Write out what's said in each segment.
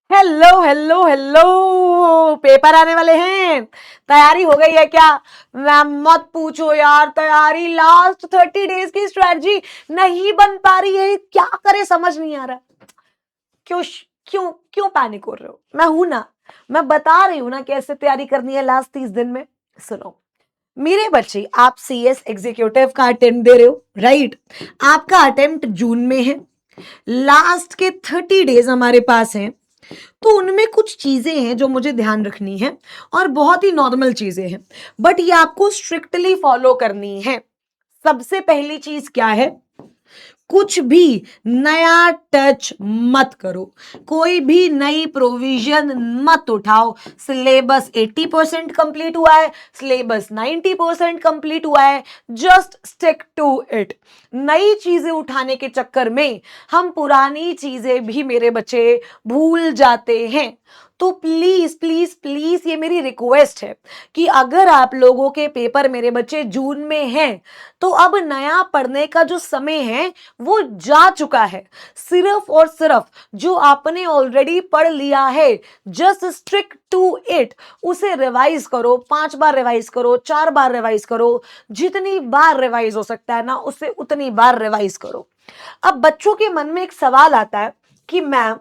Hello hello hello, paper आने वाले हैं। तैयारी हो गई है क्या? मैम मत पूछो यार, तैयारी लास्ट 30 डेज की स्ट्रेटजी नहीं बन पा रही है। क्या करे समझ नहीं आ रहा। क्यों क्यों क्यों पैनिक हो रहे हो? मैं हूं ना, मैं बता रही हूं ना कैसे तैयारी करनी है लास्ट 30 दिन में। सुनो मेरे बच्चे, आप सीएस एग्जीक्यूटिव का अटेम्प्ट दे रहे हो, राइट? आपका अटेम्प्ट जून में है। लास्ट के 30 डेज हमारे पास हैं। तो उनमें कुछ चीजें हैं जो मुझे ध्यान रखनी है, और बहुत ही नॉर्मल चीजें हैं, बट ये आपको स्ट्रिक्टली फॉलो करनी है। सबसे पहली चीज क्या है? कुछ भी नया टच मत करो, कोई भी नई प्रोविजन मत उठाओ। सिलेबस 80% कंप्लीट हुआ है, सिलेबस 90% कंप्लीट हुआ है, जस्ट स्टिक टू इट। नई चीजें उठाने के चक्कर में हम पुरानी चीजें भी मेरे बच्चे भूल जाते हैं। तो प्लीज प्लीज प्लीज ये मेरी रिक्वेस्ट है कि अगर आप लोगों के पेपर मेरे बच्चे जून में हैं, तो अब नया पढ़ने का जो समय है वो जा चुका है। सिर्फ और सिर्फ जो आपने ऑलरेडी पढ़ लिया है, जस्ट स्टिक टू इट। उसे रिवाइज करो, 5 बार रिवाइज करो, 4 बार रिवाइज करो, जितनी बार रिवाइज हो सकता है ना, उससे उतनी बार रिवाइज करो। अब बच्चों के मन में एक सवाल आता है कि मैम,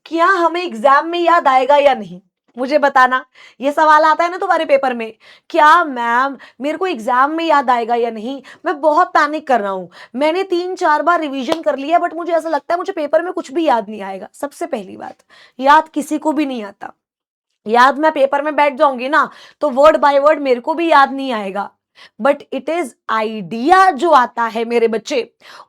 क्या हमें एग्जाम में याद आएगा या नहीं? मुझे बताना। ये सवाल आता है ना तुम्हारे पेपर में, क्या मैम मेरे को एग्जाम में याद आएगा या नहीं? मैं बहुत पैनिक कर रहा हूं, मैंने 3-4 बार रिवीजन कर लिया, बट मुझे ऐसा लगता है मुझे पेपर में कुछ भी याद नहीं आएगा। सबसे पहली बात, याद किसी को भी नहीं आता। याद मैं पेपर में बैठ जाऊंगी ना, तो वर्ड बाय वर्ड मेरे को भी याद नहीं आएगा, बट इट इज आइडिया जो आता है मेरे बच्चे।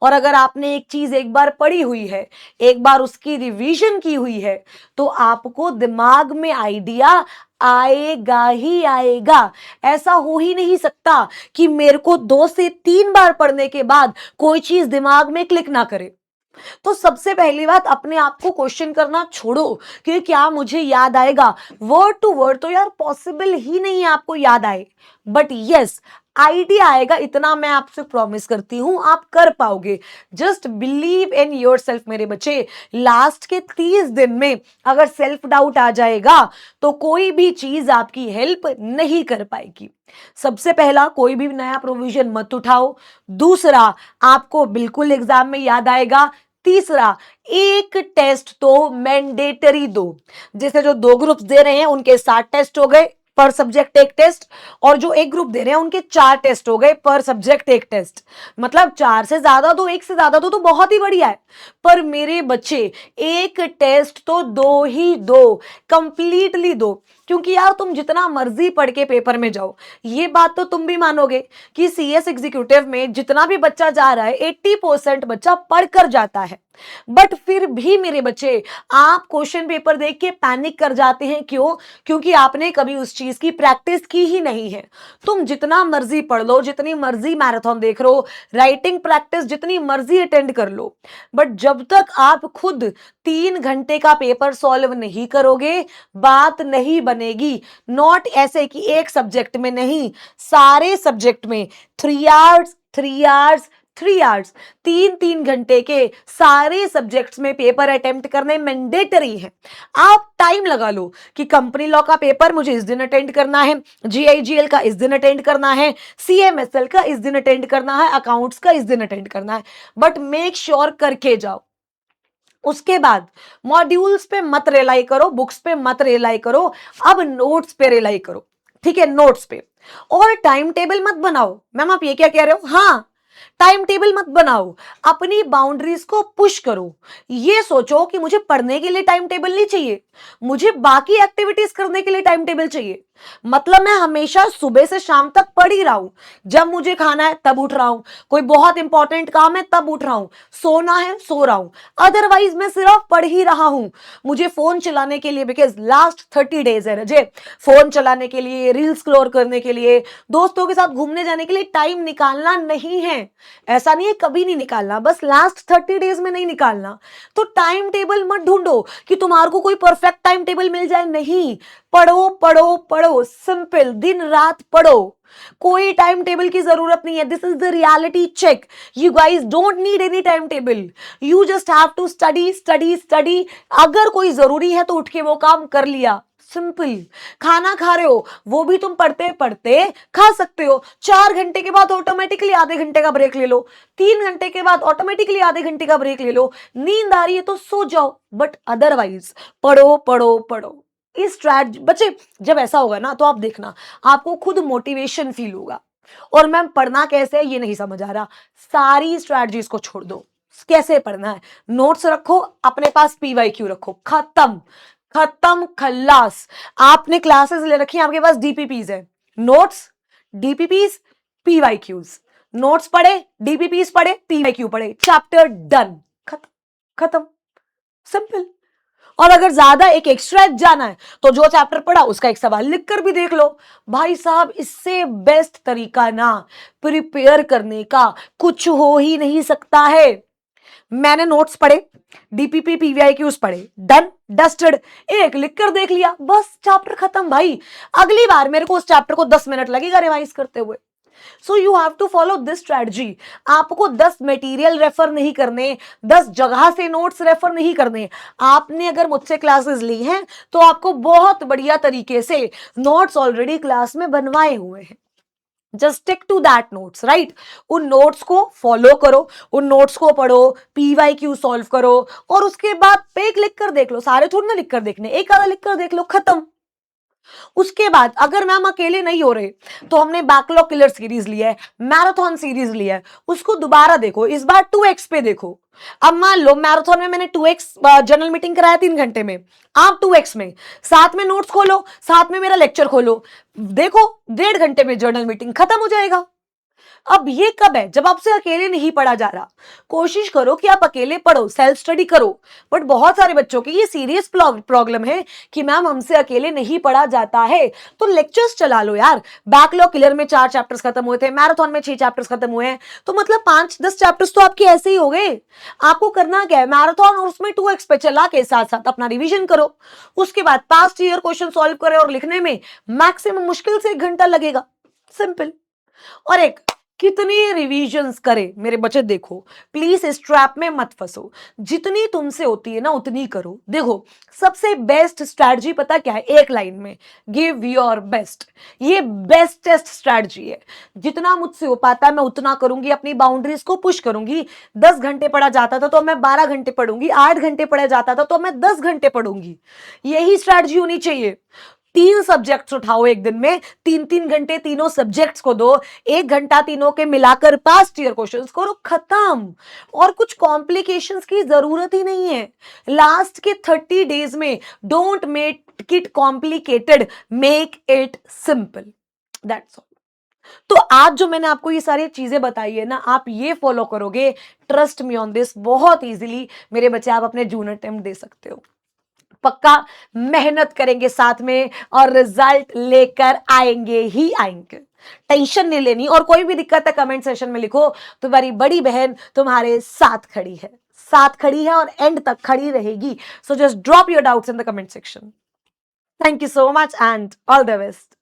और अगर आपने एक चीज एक बार पढ़ी हुई है, एक बार उसकी रिवीजन की हुई है, तो आपको दिमाग में आइडिया आएगा ही आएगा। ऐसा हो ही नहीं सकता कि मेरे को 2 से 3 बार पढ़ने के बाद कोई चीज दिमाग में क्लिक ना करे। तो सबसे पहली बात, अपने आप को क्वेश्चन करना छोड़ो कि क्या मुझे याद आएगा। वर्ड टू वर्ड तो यार पॉसिबल ही नहीं है आपको याद आए, बट यस आइडिया आएगा, इतना मैं आपसे प्रॉमिस करती हूं, आप कर पाओगे। Just believe in your self मेरे बच्चे। लास्ट के 30 दिन में अगर सेल्फ डाउट आ जाएगा, तो कोई भी चीज आपकी हेल्प नहीं कर पाएगी। सबसे पहला, कोई भी नया प्रोविजन मत उठाओ। दूसरा, आपको बिल्कुल एग्जाम में याद आएगा। तीसरा, एक टेस्ट तो मैंडेटरी दो। जैसे जो 2 ग्रुप्स दे रहे हैं उनके 7 टेस्ट हो गए, पर सब्जेक्ट एक टेस्ट, और जो एक ग्रुप दे रहे हैं उनके 4 टेस्ट हो गए, पर सब्जेक्ट एक टेस्ट। मतलब 4 से ज्यादा दो, 1 से ज्यादा दो तो बहुत ही बढ़िया है, पर मेरे बच्चे एक टेस्ट तो दो ही दो, कंप्लीटली दो। क्योंकि यार तुम जितना मर्जी पढ़ के पेपर में जाओ, ये बात तो तुम भी मानोगे कि सीएस एग्जीक्यूटिव में जितना भी बच्चा जा रहा है, 80% बच्चा पढ़कर जाता है। बट फिर भी मेरे बच्चे, आप क्वेश्चन पेपर देख के पैनिक कर जाते हैं। क्यों? क्योंकि आपने कभी उस चीज की प्रैक्टिस की ही नहीं है। तुम जितना मर्जी पढ़ लो, जितनी मर्जी मैराथन देख लो, राइटिंग प्रैक्टिस जितनी मर्जी अटेंड कर लो, बट जब तक आप खुद 3 घंटे का पेपर सॉल्व नहीं करोगे, बात नहीं बनेगी। नॉट ऐसे कि एक सब्जेक्ट में नहीं, सारे सब्जेक्ट में 3 आवर्स 3 आवर्स 3 आवर्स, 3-3 घंटे के सारे सब्जेक्ट्स में पेपर अटेम्प्ट करने मैंडेटरी है। आप टाइम लगा लो कि कंपनी लॉ का पेपर मुझे इस दिन अटेंड करना है, जीआईजीएल का इस दिन अटेंड करना है, सीएमएसएल का इस दिन अटेंड करना है, अकाउंट्स का इस दिन अटेंड करना है, बट मेक श्योर करके जाओ। उसके बाद मॉड्यूल्स पे मत रिलाई करो, बुक्स पे मत रिलाई करो, अब नोट्स पे रिलाई करो। ठीक है, नोट्स पे। और टाइम टेबल मत बनाओ। मैम आप ये क्या कह रहे हो? हाँ, टाइम टेबल मत बनाओ, अपनी बाउंड्रीज को पुश करो। ये सोचो कि मुझे पढ़ने के लिए टाइम टेबल नहीं चाहिए, मुझे बाकी एक्टिविटीज करने के लिए टाइम टेबल चाहिए। मतलब मैं हमेशा सुबह से शाम तक पढ़ ही रहा हूं, जब मुझे खाना है तब उठ रहा हूं, कोई बहुत इंपॉर्टेंट काम है तब उठ रहा हूं, सोना है सो रहा हूं, अदरवाइज मैं सिर्फ पढ़ ही रहा हूं। मुझे फोन चलाने के लिए, बिकॉज लास्ट 30 डेज है रजे, फोन चलाने के लिए, रील स्क्रॉल करने के लिए, दोस्तों के साथ घूमने जाने के लिए टाइम निकालना नहीं है। ऐसा नहीं है कभी नहीं निकालना, बस लास्ट 30 डेज में नहीं निकालना। तो टाइम टेबल मत ढूंढो कि तुम्हारे को कोई परफेक्ट टाइम टेबल मिल जाए, नहीं। पढ़ो पढ़ो पढ़ो, सिंपल, दिन रात पढ़ो। कोई टाइम टेबल की जरूरत नहीं है. This is the reality check. You guys don't need any time table. You just have to study study study. अगर कोई जरूरी है तो उठ के वो काम कर लिया. सिंपल. खाना खा रहे हो वो भी तुम पढ़ते पढ़ते खा सकते हो. 4 घंटे के बाद ऑटोमेटिकली आधे घंटे का ब्रेक ले लो. 3 घंटे के बाद ऑटोमेटिकली आधे घंटे का ब्रेक ले लो. नींद आ रही है तो सो जाओ. बट अदरवाइज पढ़ो पढ़ो पढ़ो. इस स्ट्रैटेजी बच्चे जब ऐसा होगा ना तो आप देखना आपको खुद मोटिवेशन फील होगा. और मैम पढ़ना कैसे है ये नहीं समझ आ रहा. सारी स्ट्रैटेजीज को छोड़ दो. कैसे पढ़ना है? नोट्स रखो अपने पास, पीवाईक्यू रखो. खत्म खत्म खल्लास. आपने क्लासेस ले रखी है, आपके पास डीपीपीज है. Notes, DPPs, PYQs. नोट्स पढ़े, डीपीपीज पढ़े, पीवाईक्यू पढ़े, चैप्टर डन. खत्म खत्म. सिंपल. और अगर ज्यादा एक एक्स्ट्रा जाना है तो जो चैप्टर पढ़ा उसका एक सवाल लिख कर भी देख लो. भाई साहब इससे बेस्ट तरीका ना प्रिपेयर करने का कुछ हो ही नहीं सकता है. मैंने नोट्स पढ़े, डीपीपी पीवीआईक्यूज पढ़े, डन डस्टेड. एक लिख कर देख लिया, बस चैप्टर खत्म भाई. अगली बार मेरे को उस चैप्टर को 10 मिनट लगेगा रिवाइज करते हुए. So you have to follow this strategy. आपको 10 मटेरियल रेफर नहीं करने, 10 जगह से नोट्स रेफर नहीं करने. आपने अगर मुझसे क्लासेस ली हैं तो आपको बहुत बढ़िया तरीके से नोट्स ऑलरेडी क्लास में बनवाए हुए हैं. Just stick to that notes, right. उन नोट्स को फॉलो करो, उन नोट्स को पढ़ो, पीवाईक्यू सॉल्व करो और उसके बाद एक लिख कर देख लो. सारे थोड़ी ना लिख कर देखने, एक आधा लिख कर देख लो. खत्म. उसके बाद अगर मैम अकेले नहीं हो रहे तो हमने बैकलॉग किलर सीरीज लिया है, मैराथन सीरीज लिया है, उसको दोबारा देखो. इस बार 2x पे देखो. अब मान लो मैराथन में मैंने 2x जनरल मीटिंग कराया 3 घंटे में, आप 2x में साथ में नोट्स खोलो, साथ में मेरा लेक्चर खोलो, देखो 1.5 घंटे में जर्नल मीटिंग खत्म हो जाएगा. अब ये कब है? जब आपसे अकेले नहीं पढ़ा जा रहा. कोशिश करो कि आप अकेले पढ़ो, सेल्फ स्टडी करो. बट बहुत सारे बच्चों की ये सीरियस प्रॉब्लम है कि मैम हमसे अकेले नहीं पढ़ा जाता है. तो लेक्चर्स चला लो यार. बैकलॉग क्लियर में 4 चैप्टर्स खत्म हुए थे, मैराथन में 6 चैप्टर्स खत्म हुए हैं, तो मतलब 5-10 चैप्टर्स तो आपके ऐसे ही हो गए. आपको करना क्या है? मैराथन और उसमें 2x पे चला के साथ साथ अपना रिविजन करो. उसके बाद पास्ट ईयर क्वेश्चन सॉल्व करें और लिखने में मैक्सिमम मुश्किल से 1 घंटा लगेगा. सिंपल. और एक कितनी रिवीजन्स करे मेरे बच्चे, देखो प्लीज इस ट्रैप में मत फंसो. जितनी तुमसे होती है ना उतनी करो. देखो सबसे बेस्ट स्ट्रैटेजी पता क्या है? एक लाइन में गिव योर बेस्ट. ये बेस्टेस्ट स्ट्रैटेजी है. जितना मुझसे हो पाता है मैं उतना करूंगी, अपनी बाउंड्रीज को पुश करूंगी. 10 घंटे पढ़ा जाता था तो मैं 12 घंटे पढ़ूंगी, 8 घंटे पढ़ा जाता था तो मैं 10 घंटे पढ़ूंगी. यही स्ट्रैटेजी होनी चाहिए. 3 सब्जेक्ट्स उठाओ एक दिन में, 3-3 घंटे तीनों सब्जेक्ट्स को दो, 1 घंटा तीनों के मिलाकर पास्ट ईयर क्वेश्चंस करो. खत्म. और कुछ कॉम्प्लिकेशंस की जरूरत ही नहीं है. लास्ट के 30 डेज में don't make it complicated, make it simple. That's all. तो आज जो मैंने आपको ये सारी चीजें बताई है ना, आप ये फॉलो करोगे, ट्रस्ट मी ऑन दिस, बहुत इजीली मेरे बच्चे आप अपने जून अटेम्प्ट दे सकते हो. पक्का मेहनत करेंगे साथ में और रिजल्ट लेकर आएंगे ही आएंगे. टेंशन नहीं लेनी. और कोई भी दिक्कत है कमेंट सेशन में लिखो. तुम्हारी बड़ी बहन तुम्हारे साथ खड़ी है, साथ खड़ी है और एंड तक खड़ी रहेगी. So just drop your doubts in the comment section. Thank you so much and all the best.